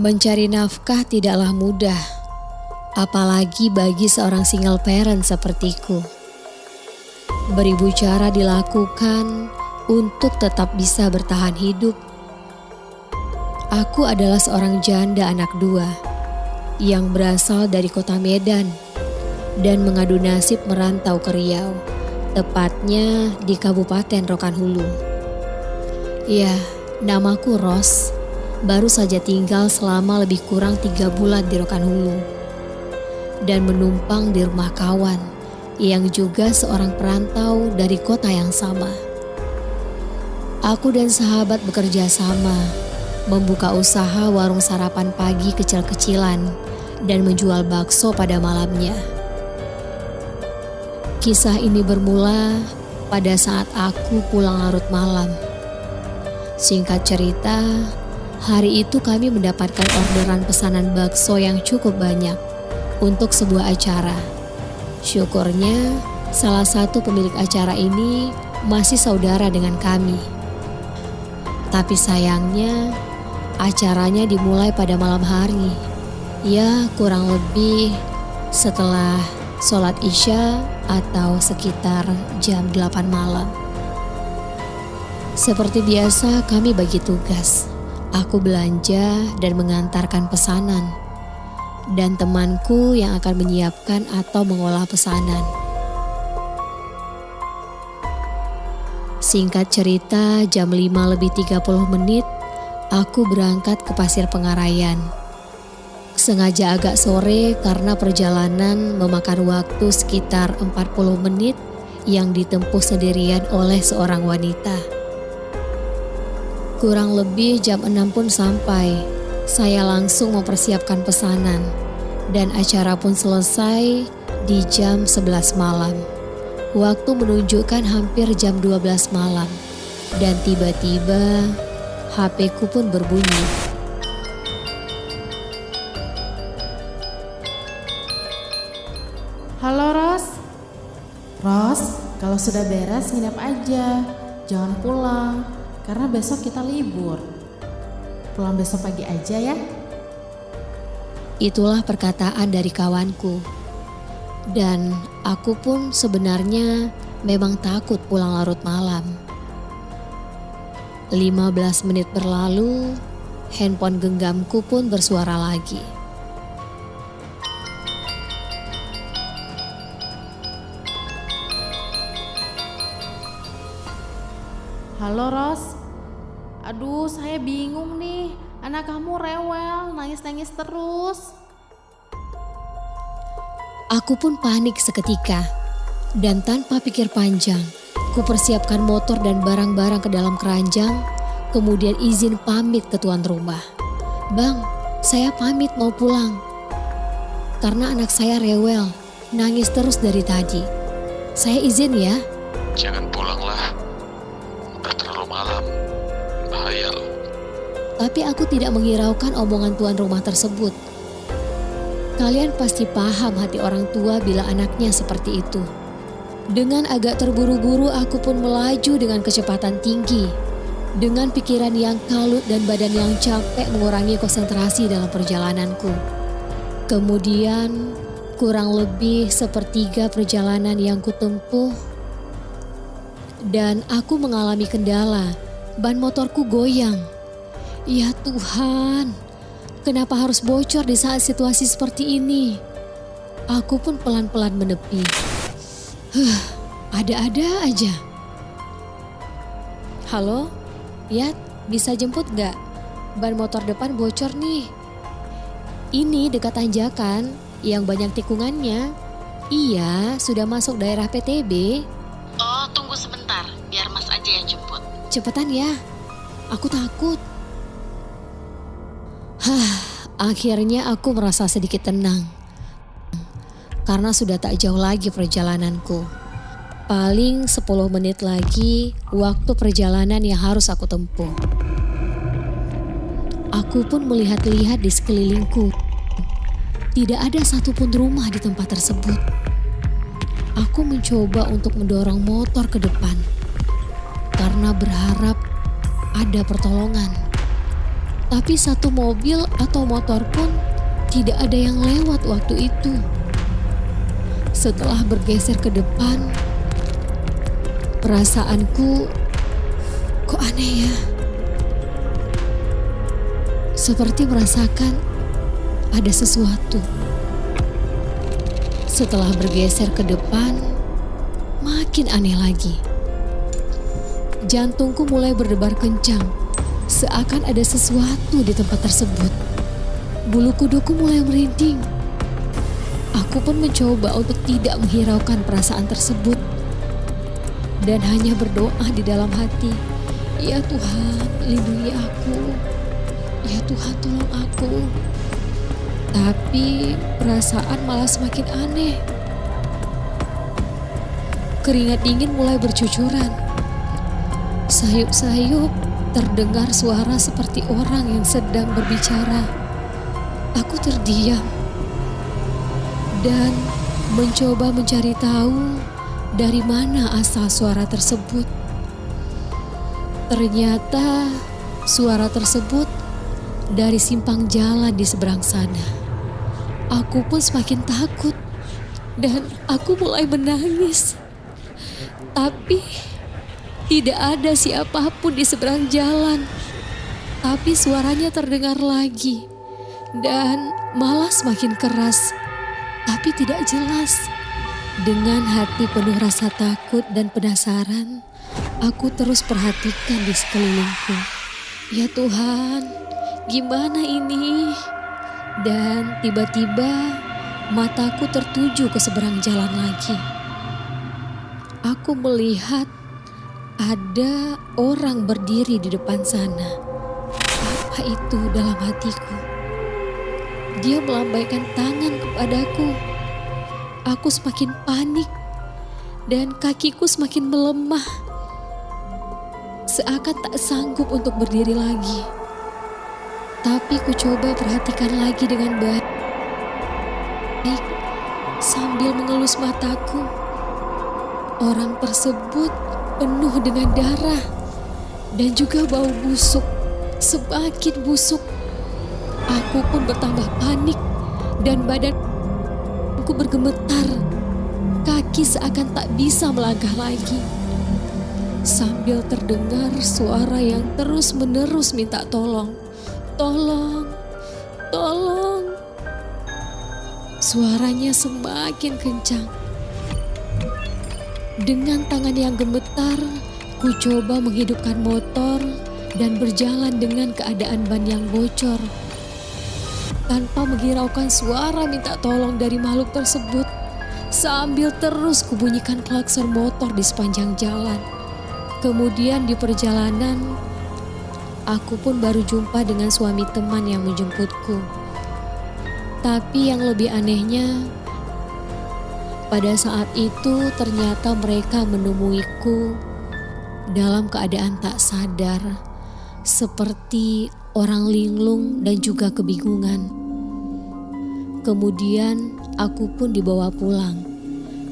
Mencari nafkah tidaklah mudah, apalagi bagi seorang single parent sepertiku. Beribu cara dilakukan untuk tetap bisa bertahan hidup. Aku adalah seorang janda anak dua yang berasal dari kota Medan dan mengadu nasib merantau ke Riau, tepatnya di Kabupaten Rokan Hulu. Ya, namaku Ros. Baru saja tinggal selama lebih kurang 3 bulan di Rokan Hulu dan menumpang di rumah kawan yang juga seorang perantau dari kota yang sama. Aku dan sahabat bekerja sama, membuka usaha warung sarapan pagi kecil-kecilan dan menjual bakso pada malamnya. Kisah ini bermula pada saat aku pulang larut malam. Singkat cerita, hari itu kami mendapatkan orderan pesanan bakso yang cukup banyak untuk sebuah acara. Syukurnya salah satu pemilik acara ini masih saudara dengan kami. Tapi sayangnya acaranya dimulai pada malam hari. Ya, kurang lebih setelah sholat Isya atau sekitar jam 8 malam. Seperti biasa kami bagi tugas. Aku belanja dan mengantarkan pesanan, dan temanku yang akan menyiapkan atau mengolah pesanan. Singkat cerita, jam 5:30 aku berangkat ke Pasir Pengarayan. Sengaja agak sore karena perjalanan memakan waktu sekitar 40 menit yang ditempuh sendirian oleh seorang wanita. Kurang lebih jam 6 pun sampai. Saya langsung mempersiapkan pesanan dan acara pun selesai di jam 11 malam. Waktu menunjukkan hampir jam 12 malam dan tiba-tiba HP-ku pun berbunyi. Halo Ros. Ros, kalau sudah beres nginep aja, jangan pulang. Karena besok kita libur. Pulang besok pagi aja ya. Itulah perkataan dari kawanku. Dan aku pun sebenarnya memang takut pulang larut malam. 15 menit berlalu, handphone genggamku pun bersuara lagi. Halo Ros. Aduh, saya bingung nih. Anak kamu rewel, nangis-nangis terus. Aku pun panik seketika. Dan tanpa pikir panjang, kupersiapkan motor dan barang-barang ke dalam keranjang, kemudian izin pamit ke tuan rumah. Bang, saya pamit mau pulang. Karena anak saya rewel, nangis terus dari tadi. Saya izin ya. Jangan pulang lah. Udah terlalu malam. Bahaya loh. Tapi aku tidak menghiraukan omongan tuan rumah tersebut. Kalian pasti paham hati orang tua bila anaknya seperti itu. Dengan agak terburu-buru aku pun melaju dengan kecepatan tinggi. Dengan pikiran yang kalut dan badan yang capek mengurangi konsentrasi dalam perjalananku. Kemudian kurang lebih sepertiga perjalanan yang kutempuh dan aku mengalami kendala. Ban motorku goyang. Ya Tuhan, kenapa harus bocor di saat situasi seperti ini? Aku pun pelan-pelan menepi. Ada-ada aja. Halo, Yat, bisa jemput gak? Ban motor depan bocor nih. Ini dekat tanjakan yang banyak tikungannya. Iya, sudah masuk daerah PTB. Oh, tunggu sebentar, biar Mas aja yang jemput. Cepetan ya, aku takut. Akhirnya aku merasa sedikit tenang. Karena sudah tak jauh lagi perjalananku. Paling 10 menit lagi waktu perjalanan yang harus aku tempuh. Aku pun melihat-lihat di sekelilingku. Tidak ada satupun rumah di tempat tersebut. Aku mencoba untuk mendorong motor ke depan. Karena berharap ada pertolongan. Tapi satu mobil atau motor pun tidak ada yang lewat waktu itu. Setelah bergeser ke depan, perasaanku kok aneh ya? Seperti merasakan ada sesuatu. Setelah bergeser ke depan, makin aneh lagi. Jantungku mulai berdebar kencang, seakan ada sesuatu di tempat tersebut. Bulu kuduku mulai merinding. Aku pun mencoba untuk tidak menghiraukan perasaan tersebut dan hanya berdoa di dalam hati, "Ya Tuhan, lindungi aku. Ya Tuhan, tolong aku." Tapi perasaan malah semakin aneh. Keringat dingin mulai bercucuran. Sayup-sayup terdengar suara seperti orang yang sedang berbicara. Aku terdiam dan mencoba mencari tahu dari mana asal suara tersebut. Ternyata suara tersebut dari simpang jalan di seberang sana. Aku pun semakin takut dan aku mulai menangis. Tapi tidak ada siapapun di seberang jalan. Tapi suaranya terdengar lagi dan malah semakin keras, tapi tidak jelas. Dengan hati penuh rasa takut dan penasaran, aku terus perhatikan di sekelilingku. Ya Tuhan, gimana ini? Dan tiba-tiba mataku tertuju ke seberang jalan lagi. Aku melihat ada orang berdiri di depan sana. Apa itu dalam hatiku? Dia melambaikan tangan kepadaku. Aku semakin panik dan kakiku semakin melemah. Seakan tak sanggup untuk berdiri lagi. Tapi ku coba perhatikan lagi dengan baik sambil mengelus mataku. Orang tersebut penuh dengan darah dan juga bau busuk, semakin busuk. Aku pun bertambah panik dan badanku bergemetar. Kaki seakan tak bisa melangkah lagi. Sambil terdengar suara yang terus-menerus minta tolong. Tolong, tolong. Suaranya semakin kencang. Dengan tangan yang gemetar, ku coba menghidupkan motor dan berjalan dengan keadaan ban yang bocor. Tanpa menghiraukan suara minta tolong dari makhluk tersebut, sambil terus kubunyikan klakson motor di sepanjang jalan. Kemudian di perjalanan, aku pun baru jumpa dengan suami teman yang menjemputku. Tapi yang lebih anehnya, pada saat itu ternyata mereka menemuiku dalam keadaan tak sadar, seperti orang linglung dan juga kebingungan. Kemudian aku pun dibawa pulang.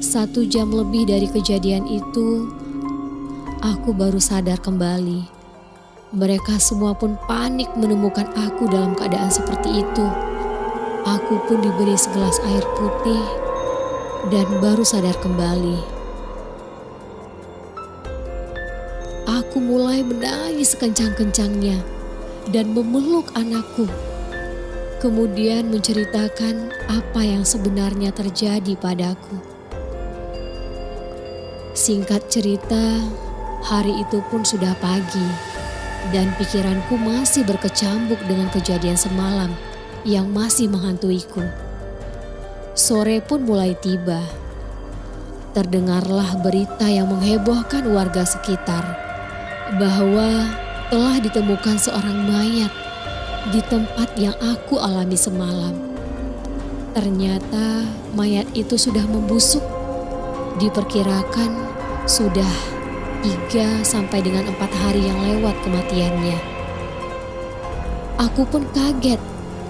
1 jam lebih dari kejadian itu, aku baru sadar kembali. Mereka semua pun panik menemukan aku dalam keadaan seperti itu. Aku pun diberi segelas air putih dan baru sadar kembali. Aku mulai menangis sekencang-kencangnya dan memeluk anakku. Kemudian menceritakan apa yang sebenarnya terjadi padaku. Singkat cerita, hari itu pun sudah pagi dan pikiranku masih berkecambuk dengan kejadian semalam yang masih menghantuiku. Sore pun mulai tiba. Terdengarlah berita yang menghebohkan warga sekitar bahwa telah ditemukan seorang mayat di tempat yang aku alami semalam. Ternyata mayat itu sudah membusuk. Diperkirakan sudah 3 sampai dengan 4 hari yang lewat kematiannya. Aku pun kaget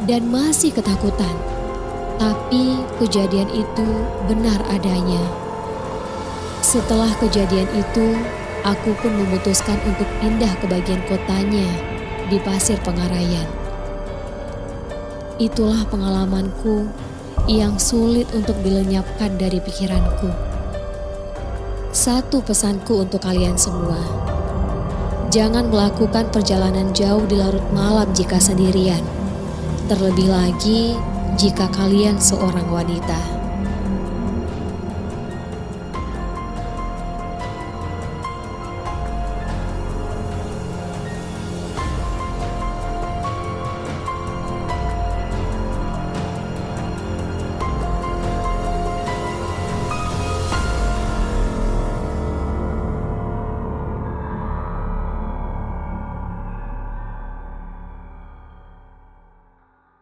dan masih ketakutan. Tapi kejadian itu benar adanya. Setelah kejadian itu, aku pun memutuskan untuk pindah ke bagian kotanya di pasir Pengarayan. Itulah pengalamanku yang sulit untuk dilenyapkan dari pikiranku. Satu pesanku untuk kalian semua. Jangan melakukan perjalanan jauh di larut malam jika sendirian. Terlebih lagi jika kalian seorang wanita.